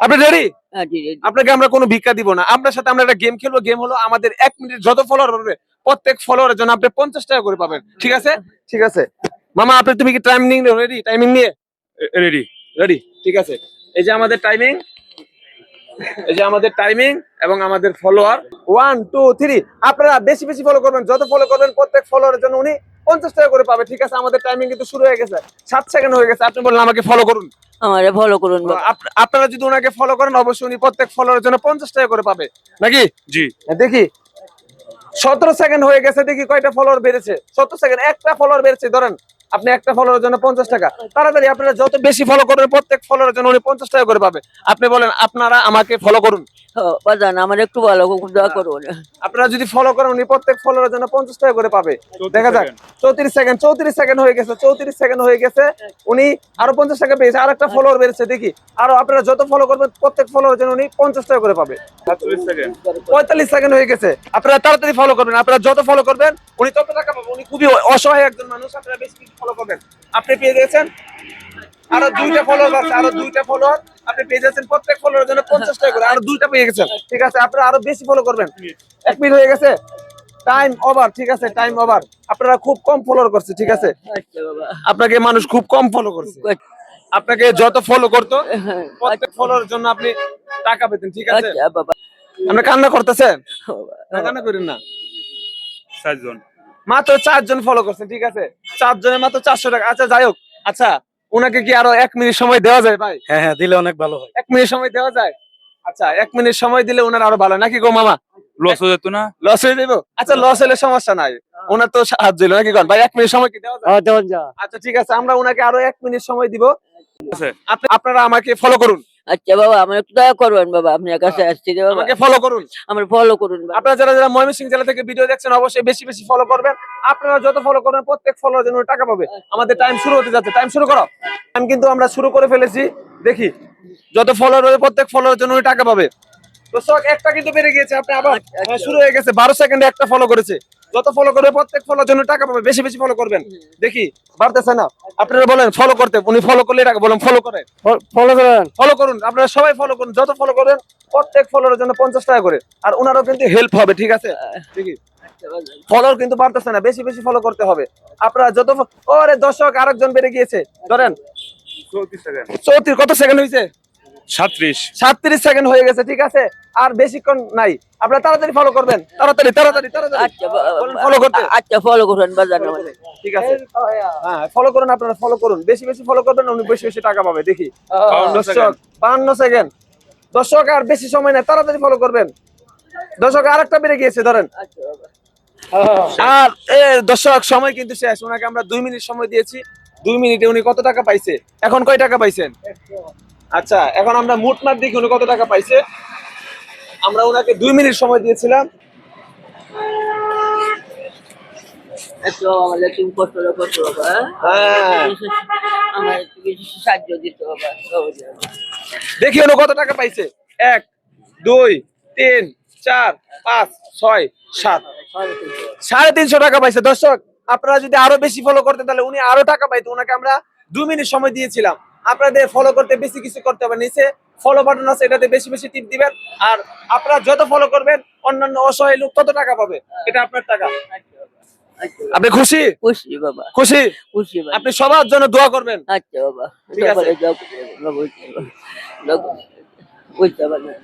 আপনি রেডি? হ্যাঁ, জি, জি। আপনাকে আমরা কোনো ভিক্ষা দিব না। আপনার সাথে আমরা একটা গেম খেলবো। গেম হলো আমাদের ১ মিনিট যত ফলোয়ার বাড়বে প্রত্যেক ফলোয়ারের জন্য আপনি ৳৫০ করে পাবেন। ঠিক আছে? ঠিক আছে। মামা তুমি কি টাইমিং রেডি? টাইমিং নিয়ে? রেডি। রেডি? ঠিক আছে। এই যে আমাদের টাইমিং, এই যে আমাদের টাইমিং এবং আমাদের ফলোয়ার 1 2 3 আপনারা বেশি বেশি ফলো করবেন, যত ফলো করবেন প্রত্যেক ফলোয়ারের জন্য উনি ৳৫০ করে পাবে। ঠিক আছে, আমাদের টাইমিং কিন্তু শুরু হয়ে গেছে, ৭ সেকেন্ড হয়ে গেছে। আপনি বললেন আমাকে ফলো করুন। আমারে ফলো করুন বাবা। আপনারা যদি ওনাকে ফলো করেন অবশ্যই উনি প্রত্যেক ফলোয়ারের জন্য ৳৫০ করে পাবে নাকি? জি। দেখি ১৭ সেকেন্ড হয়ে গেছে, দেখি কয়টা ফলোয়ার বেড়েছে। ১৭ সেকেন্ড, একটা ফলোয়ার বেড়েছে। ধরেন আপনি একটা ফলোয়ারের জন্য ৳৫০। তাড়াতাড়ি আপনারা যত বেশি ফলো করবেন প্রত্যেক ফলোয়ারের জন্য উনি ৳৫০ করে পাবে। আপনি বলেন আপনারা আমাকে ফলো করুন। বাজান আমার একটু ভালো দোয়া করুন। আপনারা যদি ফলো করেন উনি প্রত্যেক ফলোয়ারের জন্য ৳৫০ করে পাবে। দেখা যাক। 34 সেকেন্ড, 34 সেকেন্ড হয়ে গেছে, 34 সেকেন্ড হয়ে গেছে। উনি আরো ৳৫০ পেয়েছে, আরেকটা ফলোয়ার বেড়েছে। দেখি আরো আপনারা যত ফলো করবেন প্রত্যেক ফলোয়ারের জন্য উনি ৳৫০ করে পাবে। ৪৫ সেকেন্ড হয়ে গেছে। আপনারা তাড়াতাড়ি ফলো করবেন। আপনারা যত ফলো করবেন উনি তত টাকা পাবে। উনি খুবই অসহায় একজন মানুষ। আপনারা বেশি বেশি ফলো করবেন। আপনি পেয়ে গেছেন আরো 2টা ফলোয়ার আছে, আরো 2টা ফলোয়ার আপনি পেয়ে যাচ্ছেন। প্রত্যেক ফলোয়ারের জন্য ৳৫০ করে, আরো 2টা পেয়ে গেছেন। ঠিক আছে, আপনারা আরো বেশি ফলো করবেন। 1 মিনিট হয়ে গেছে, টাইম ওভার। ঠিক আছে, টাইম ওভার। আপনারা খুব কম ফলোয়ার করছে। ঠিক আছে, আচ্ছা বাবা। আপনাকে মানুষ খুব কম ফলো করছে। আপনাকে যত ফলো করতো প্রত্যেক ফলোয়ারের জন্য আপনি টাকা পেতেন। ঠিক আছে, আচ্ছা বাবা। আপনি কান্না করতেছেন না? কান্না করেন না। 7 জন। মাত্র 4 জন ফলো করছেন। ঠিক আছে, 4 জনের মাত্র ৳400। আচ্ছা যাই হোক। আচ্ছা ওনাকে কি আরো 1 মিনিট সময় দেওয়া যায় ভাই? হ্যাঁ হ্যাঁ, দিলে অনেক ভালো হয়। 1 মিনিট সময় দেওয়া যায়? আচ্ছা 1 মিনিট সময় দিলে ওনার আরো ভালো নাকি গো মামা? লস হয়ে যেত না? লস হয়ে যাবো? আচ্ছা লস হলে সমস্যা নাই, ওনার তো সাহায্য হলো নাকি কোন ভাই? 1 মিনিট সময় কি দেওয়া যায়? দেওয়ান যা। আচ্ছা ঠিক আছে, আমরা ওনাকে আরো 1 মিনিট সময় দিব। আছে। আপনারা আমাকে ফলো করুন। আচ্ছা বাবা আমার একটু দয়া করবেন বাবা, আপনার কাছে আসছি রে বাবা। আমাকে ফলো করুন। আমার ফলো করুন বাবা। আপনারা যারা যারা ময়মনসিংহ জেলা থেকে ভিডিও দেখছেন অবশ্যই বেশি বেশি ফলো করবেন। আপনারা যত ফলো করবেন প্রত্যেক ফলোয়ারের জন্য টাকা পাবে। আমাদের টাইম শুরু হতে যাচ্ছে, টাইম শুরু করো। টাইম কিন্তু আমরা শুরু করে ফেলেছি। দেখি যত ফলোয়ার হবে প্রত্যেক ফলোয়ারের জন্য টাকা পাবে। দর্শক একটা কিন্তু বেড়ে গিয়েছে, আপনি আবার শুরু হয়ে গেছে। 12 সেকেন্ডে একটা ফলো করেছে। যত ফলো করবে প্রত্যেক ফলোর জন্য টাকা পাবে। বেশি বেশি ফলো করবেন। দেখি বাড়তেছে না। আপনারা বলেন ফলো করতে, উনি ফলো করলে টাকা বলেন ফলো করে। ফলো করেন। ফলো করুন, আপনারা সবাই ফলো করুন। যত ফলো করবেন প্রত্যেক ফলোর জন্য ৳৫০ করে, আর ওনারও কিন্তু হেল্প হবে। ঠিক আছে, দেখি ফলোর কিন্তু বাড়তেছে না, বেশি বেশি ফলো করতে হবে। আপনারা যত ওরে দর্শক আরেকজন বেড়ে গিয়েছে। ধরেন 34 সেকেন্ড। 34 কত সেকেন্ড হয়েছে? 37। 37 সেকেন্ড হয়ে গেছে। ঠিক আছে, আর বেশিক্ষণ নাই। আপনারা তাড়াতাড়ি ফলো করবেন, তাড়াতাড়ি তাড়াতাড়ি তাড়াতাড়ি আচ্ছা বলেন ফলো করতে। আচ্ছা ফলো করুন বাজান আমাদের। ঠিক আছে, হ্যাঁ ফলো করুন। আপনারা ফলো করুন, বেশি বেশি ফলো করবেন, উনি বেশি বেশি টাকা পাবে। দেখি 52 দর্শক সেকেন্ড। 52 সেকেন্ড। দর্শক আর বেশি সময় নেই, তাড়াতাড়ি ফলো করবেন। দর্শক আরেকটা বেড়ে গিয়েছে ধরেন। আচ্ছা বাবা। আর দর্শক সময় কিন্তু শেষ। ওনাকে আমরা 2 মিনিট সময় দিয়েছি। 2 মিনিটে উনি কত টাকা পাইছে? এখন কয় টাকা পাইছেন? আচ্ছা এখন আমরা মোট মার দেখি উনি কত টাকা পাইছে। আমরা ওনাকে 2 মিনিট সময় দিয়েছিলাম। একটু আমাদের তুমি কষ্ট করছো বাবা। হ্যাঁ আমার একটু কিছু সাহায্য দিতে বাবা। দেখি উনি কত টাকা পাইছে। 1 2 3 4 5 6 7 350 টাকা পাইছে। দর্শক আপনারা যদি আরো বেশি ফলো করতেন তাহলে উনি আরো টাকা পাইতো। ওনাকে আমরা 2 মিনিট সময় দিয়েছিলাম। আপনাদের ফলো করতে বেশি কিছু করতে হবে, নিচে ফলো বাটন আছে, এটাতে বেশি বেশি টিপ দিবেন। আর আপনারা যত ফলো করবেন অন্যান্য অসহায় লোক তত টাকা পাবে। এটা আপনার টাকা। আপনি খুশি? খুশি বাবা। খুশি? খুশি বাবা। আপনি সবার জন্য দোয়া করবেন। আচ্ছা বাবা। ঠিক আছে। বুঝতে পারলাম।